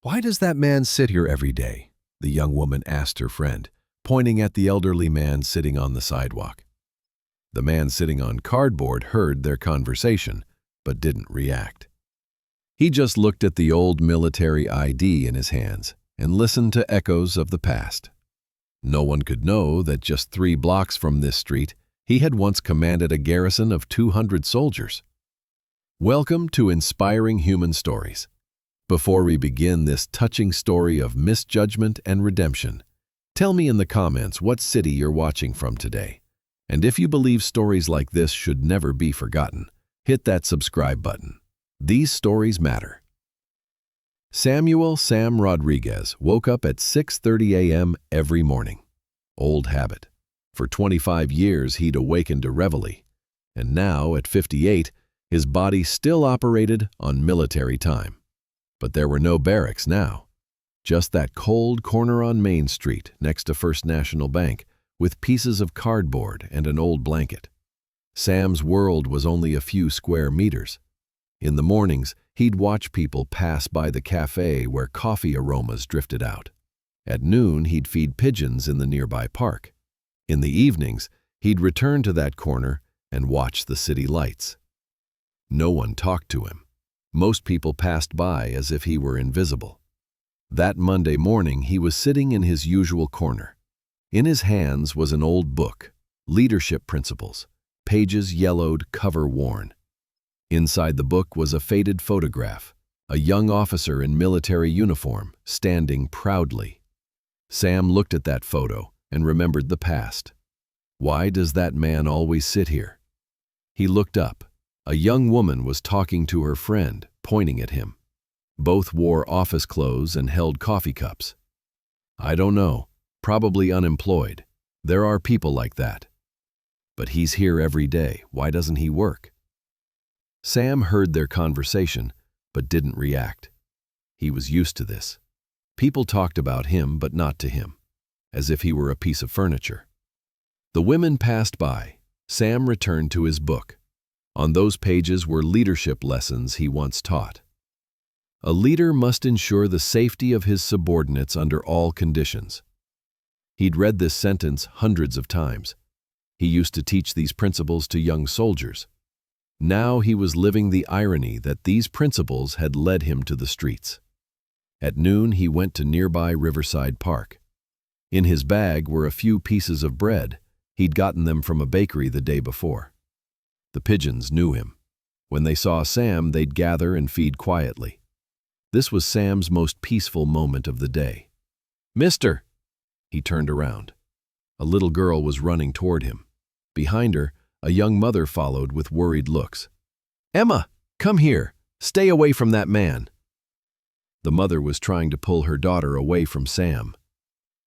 "Why does that man sit here every day?" the young woman asked her friend, pointing at the elderly man sitting on the sidewalk. The man sitting on cardboard heard their conversation, but didn't react. He just looked at the old military ID in his hands and listened to echoes of the past. No one could know that just 3 blocks from this street, he had once commanded a garrison of 200 soldiers. Welcome to Inspiring Human Stories. Before we begin this touching story of misjudgment and redemption, tell me in the comments what city you're watching from today. And if you believe stories like this should never be forgotten, hit that subscribe button. These stories matter. Samuel Sam Rodriguez woke up at 6:30 a.m. every morning. Old habit. For 25 years he'd awakened to reveille, and now at 58, his body still operated on military time. But there were no barracks now. Just that cold corner on Main Street next to First National Bank with pieces of cardboard and an old blanket. Sam's world was only a few square meters. In the mornings, he'd watch people pass by the cafe where coffee aromas drifted out. At noon, he'd feed pigeons in the nearby park. In the evenings, he'd return to that corner and watch the city lights. No one talked to him. Most people passed by as if he were invisible. That Monday morning, he was sitting in his usual corner. In his hands was an old book, Leadership Principles, pages yellowed, cover worn. Inside the book was a faded photograph, a young officer in military uniform, standing proudly. Sam looked at that photo and remembered the past. Why does that man always sit here? He looked up. A young woman was talking to her friend, pointing at him. Both wore office clothes and held coffee cups. "I don't know, probably unemployed. There are people like that. But he's here every day. Why doesn't he work?" Sam heard their conversation, but didn't react. He was used to this. People talked about him, but not to him, as if he were a piece of furniture. The women passed by. Sam returned to his book. On those pages were leadership lessons he once taught. A leader must ensure the safety of his subordinates under all conditions. He'd read this sentence hundreds of times. He used to teach these principles to young soldiers. Now he was living the irony that these principles had led him to the streets. At noon, he went to nearby Riverside Park. In his bag were a few pieces of bread. He'd gotten them from a bakery the day before. The pigeons knew him. When they saw Sam, they'd gather and feed quietly. This was Sam's most peaceful moment of the day. "Mister!" He turned around. A little girl was running toward him. Behind her, a young mother followed with worried looks. "Emma, come here. Stay away from that man." The mother was trying to pull her daughter away from Sam.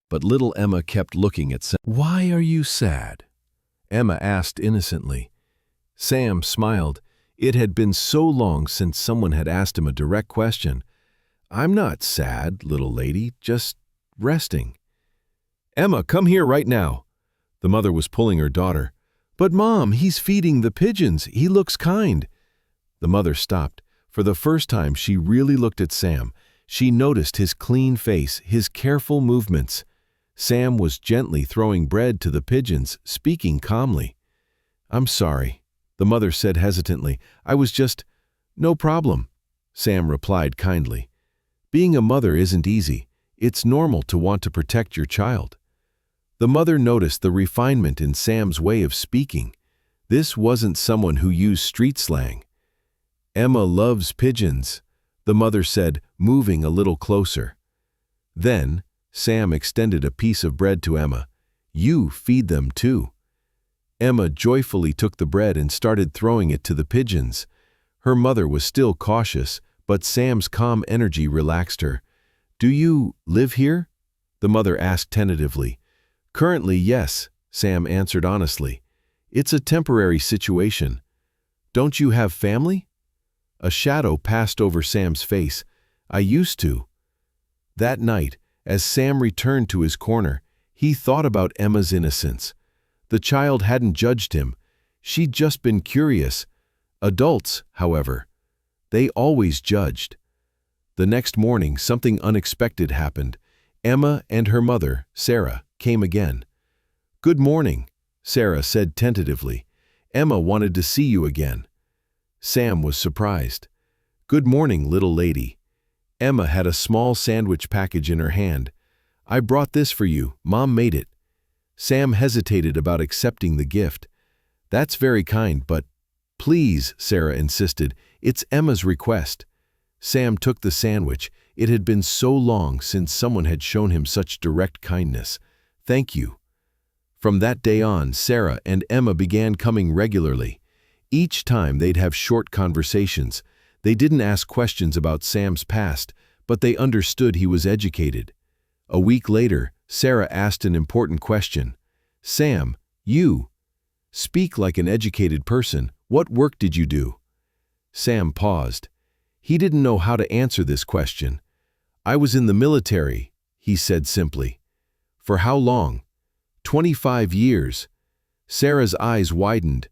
But little Emma kept looking at Sam. "Why are you sad?" Emma asked innocently. Sam smiled. It had been so long since someone had asked him a direct question. "I'm not sad, little lady, just resting." "Emma, come here right now." The mother was pulling her daughter. "But Mom, he's feeding the pigeons. He looks kind." The mother stopped. For the first time, she really looked at Sam. She noticed his clean face, his careful movements. Sam was gently throwing bread to the pigeons, speaking calmly. "I'm sorry," the mother said hesitantly. "I was just—" "No problem," Sam replied kindly. "Being a mother isn't easy. It's normal to want to protect your child." The mother noticed the refinement in Sam's way of speaking. This wasn't someone who used street slang. "Emma loves pigeons," the mother said, moving a little closer. Then, Sam extended a piece of bread to Emma. "You feed them too." Emma joyfully took the bread and started throwing it to the pigeons. Her mother was still cautious, but Sam's calm energy relaxed her. "Do you live here?" the mother asked tentatively. "Currently, yes," Sam answered honestly. "It's a temporary situation. Don't you have family?" A shadow passed over Sam's face. "I used to." That night, as Sam returned to his corner, he thought about Emma's innocence. The child hadn't judged him. She'd just been curious. Adults, however, they always judged. The next morning, something unexpected happened. Emma and her mother, Sarah, came again. "Good morning," Sarah said tentatively. "Emma wanted to see you again." Sam was surprised. "Good morning, little lady." Emma had a small sandwich package in her hand. "I brought this for you. Mom made it." Sam hesitated about accepting the gift. "That's very kind, but—" "Please," Sarah insisted. "It's Emma's request." Sam took the sandwich. It had been so long since someone had shown him such direct kindness. "Thank you." From that day on, Sarah and Emma began coming regularly. Each time they'd have short conversations. They didn't ask questions about Sam's past, but they understood he was educated. A week later, Sarah asked an important question. "Sam, you speak like an educated person. What work did you do?" Sam paused. He didn't know how to answer this question. "I was in the military," he said simply. "For how long?" 25 years. Sarah's eyes widened.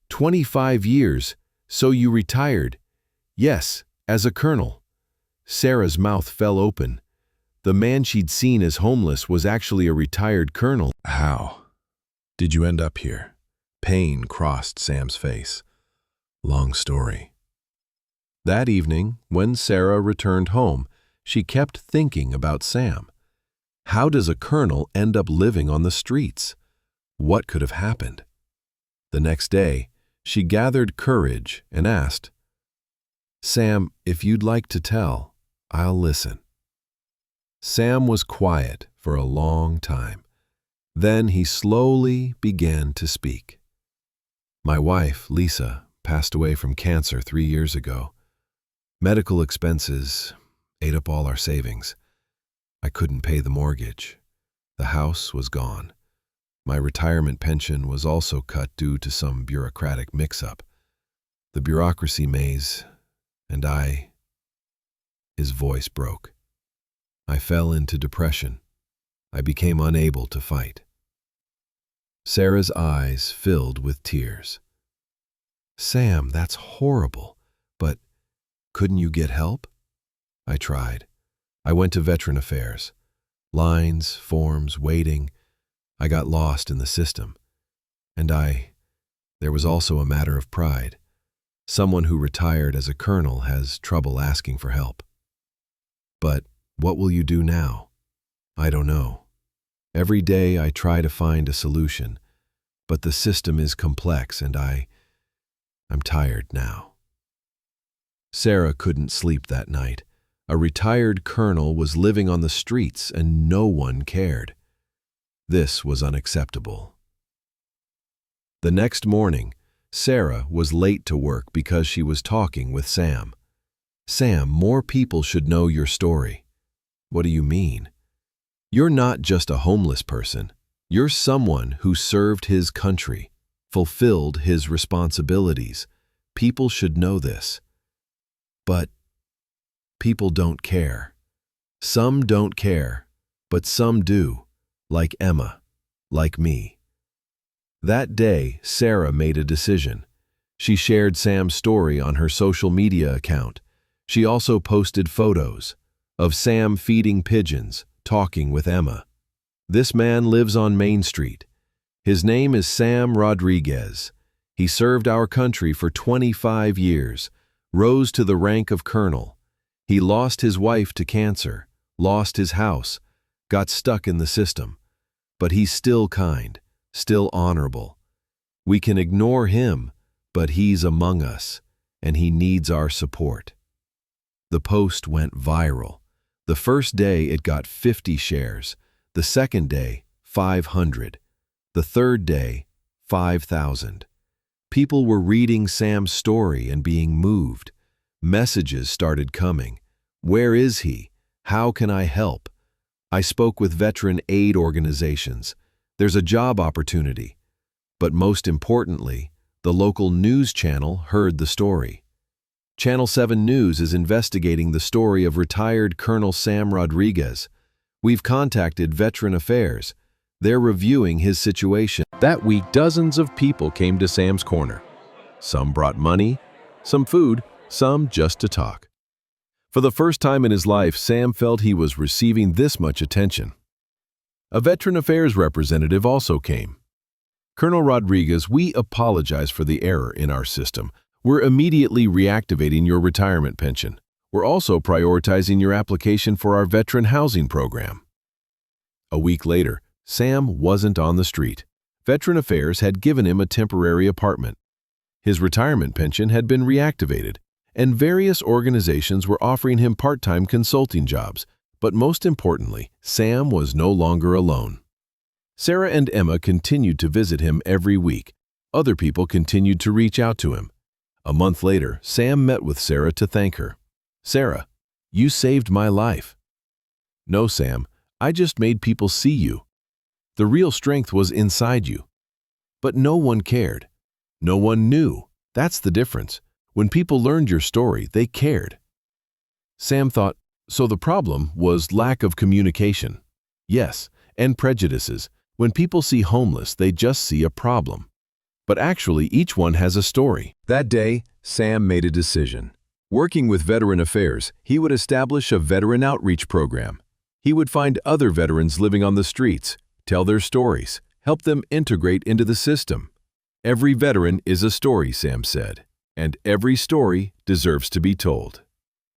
25 years. So you retired?" "Yes, as a colonel." Sarah's mouth fell open. The man she'd seen as homeless was actually a retired colonel. "How did you end up here?" Pain crossed Sam's face. "Long story." That evening, when Sarah returned home, she kept thinking about Sam. How does a colonel end up living on the streets? What could have happened? The next day, she gathered courage and asked, "Sam, if you'd like to tell, I'll listen." Sam was quiet for a long time. Then he slowly began to speak. "My wife, Lisa, passed away from cancer 3 years ago. Medical expenses ate up all our savings. I couldn't pay the mortgage. The house was gone. My retirement pension was also cut due to some bureaucratic mix-up. The bureaucracy maze, and I—" His voice broke. "I fell into depression. I became unable to fight." Sarah's eyes filled with tears. "Sam, that's horrible. But couldn't you get help?" "I tried. I went to Veteran Affairs. Lines, forms, waiting. I got lost in the system. And there was also a matter of pride. Someone who retired as a colonel has trouble asking for help." "But what will you do now?" "I don't know. Every day I try to find a solution, but the system is complex and I'm tired now." Sarah couldn't sleep that night. A retired colonel was living on the streets and no one cared. This was unacceptable. The next morning, Sarah was late to work because she was talking with Sam. "Sam, more people should know your story." "What do you mean?" "You're not just a homeless person. You're someone who served his country, fulfilled his responsibilities. People should know this." "But people don't care." "Some don't care, but some do, like Emma, like me." That day, Sarah made a decision. She shared Sam's story on her social media account. She also posted photos of Sam feeding pigeons, talking with Emma. This man lives on Main Street. His name is Sam Rodriguez. He served our country for 25 years, rose to the rank of colonel. He lost his wife to cancer, lost his house, got stuck in the system. But he's still kind, still honorable. We can ignore him, but he's among us, and he needs our support. The post went viral. The first day it got 50 shares, the second day 500, the third day 5,000. People were reading Sam's story and being moved. Messages started coming. "Where is he? How can I help?" I spoke with veteran aid organizations. There's a job opportunity. But most importantly, the local news channel heard the story. Channel 7 News is investigating the story of retired Colonel Sam Rodriguez. We've contacted Veteran Affairs. They're reviewing his situation. That week, dozens of people came to Sam's corner. Some brought money, some food, some just to talk. For the first time in his life, Sam felt he was receiving this much attention. A Veteran Affairs representative also came. "Colonel Rodriguez, we apologize for the error in our system. We're immediately reactivating your retirement pension. We're also prioritizing your application for our veteran housing program." A week later, Sam wasn't on the street. Veteran Affairs had given him a temporary apartment. His retirement pension had been reactivated, and various organizations were offering him part-time consulting jobs. But most importantly, Sam was no longer alone. Sarah and Emma continued to visit him every week. Other people continued to reach out to him. A month later, Sam met with Sarah to thank her. "Sarah, you saved my life." "No, Sam, I just made people see you. The real strength was inside you." But no one cared. No one knew. That's the difference. When people learned your story, they cared. Sam thought, so the problem was lack of communication. Yes, and prejudices. When people see homeless, they just see a problem. But actually, each one has a story. That day, Sam made a decision. Working with Veteran Affairs, he would establish a veteran outreach program. He would find other veterans living on the streets, tell their stories, help them integrate into the system. Every veteran is a story, Sam said, and every story deserves to be told.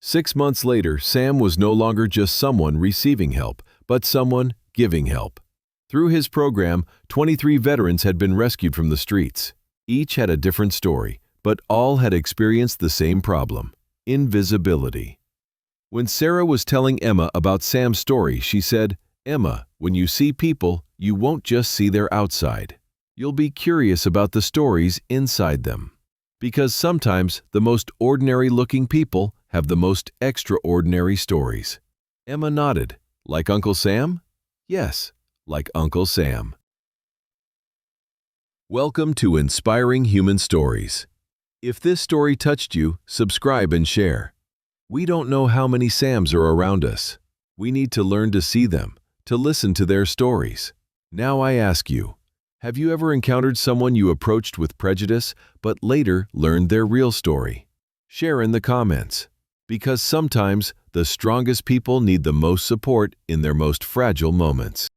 6 months later, Sam was no longer just someone receiving help, but someone giving help. Through his program, 23 veterans had been rescued from the streets. Each had a different story, but all had experienced the same problem: invisibility. When Sarah was telling Emma about Sam's story, she said, "Emma, when you see people, you won't just see their outside. You'll be curious about the stories inside them. Because sometimes the most ordinary-looking people have the most extraordinary stories." Emma nodded. "Like Uncle Sam?" "Yes, like Uncle Sam." Welcome to Inspiring Human Stories. If this story touched you, subscribe and share. We don't know how many Sams are around us. We need to learn to see them, to listen to their stories. Now I ask you, have you ever encountered someone you approached with prejudice, but later learned their real story? Share in the comments. Because sometimes the strongest people need the most support in their most fragile moments.